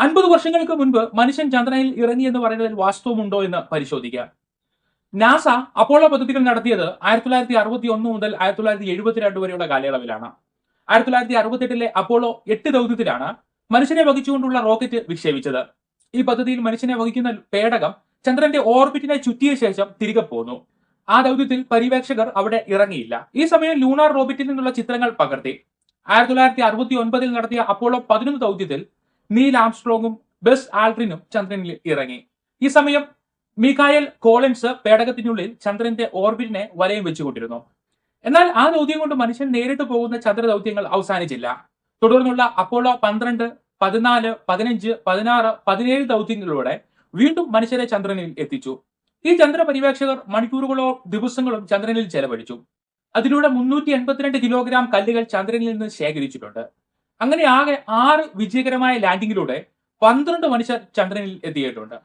50 വർഷങ്ങൾക്ക് മുൻപ് മനുഷ്യൻ ചന്ദ്രനിൽ ഇറങ്ങി എന്ന് പറയുന്നതിൽ വാസ്തവമുണ്ടോ എന്ന് പരിശോധിക്കാം. നാസ അപ്പോളോ പദ്ധതികൾ നടത്തിയത് 1961 മുതൽ 1972 വരെയുള്ള കാലയളവിലാണ്. 1968 അപ്പോളോ 8 ദൗത്യത്തിലാണ് മനുഷ്യനെ വഹിച്ചുകൊണ്ടുള്ള റോക്കറ്റ് വിക്ഷേപിച്ചത്. ഈ പദ്ധതിയിൽ മനുഷ്യനെ വഹിക്കുന്ന പേടകം ചന്ദ്രന്റെ ഓർബിറ്റിനെ ചുറ്റിയ ശേഷം തിരികെ പോന്നു. ആ ദൗത്യത്തിൽ പര്യവേക്ഷകർ അവിടെ ഇറങ്ങിയില്ല. ഈ സമയം ലൂണാർ റോബിറ്റിൽ നിന്നുള്ള ചിത്രങ്ങൾ പകർത്തി. 1969 നടത്തിയ അപ്പോളോ 11 ദൗത്യത്തിൽ നീൽ ആംസ്ട്രോങ്ങും ബസ് ആൽഡ്രിനും ചന്ദ്രനിൽ ഇറങ്ങി. ഈ സമയം മിഖായൽ കോളിൻസ് പേടകത്തിനുള്ളിൽ ചന്ദ്രന്റെ ഓർബിറ്റിനെ വലയം വെച്ചുകൊണ്ടിരുന്നു. എന്നാൽ ആ ദൗത്യം കൊണ്ട് മനുഷ്യൻ നേരിട്ട് പോകുന്ന ചന്ദ്ര ദൗത്യങ്ങൾ അവസാനിച്ചില്ല. തുടർന്നുള്ള അപ്പോളോ 12, 14, 15, 16, 17 ദൗത്യങ്ങളിലൂടെ വീണ്ടും മനുഷ്യരെ ചന്ദ്രനിൽ എത്തിച്ചു. ഈ ചന്ദ്ര പര്യവേക്ഷകർ മണിക്കൂറുകളോ ദിവസങ്ങളും ചന്ദ്രനിൽ ചെലവഴിച്ചു. അതിലൂടെ 382 കിലോഗ്രാം കല്ലുകൾ ചന്ദ്രനിൽ നിന്ന് ശേഖരിച്ചിട്ടുണ്ട്. അങ്ങനെ ആകെ 6 വിജയകരമായ ലാൻഡിങ്ങിലൂടെ 12 മനുഷ്യർ ചന്ദ്രനിൽ എത്തിയിട്ടുണ്ട്.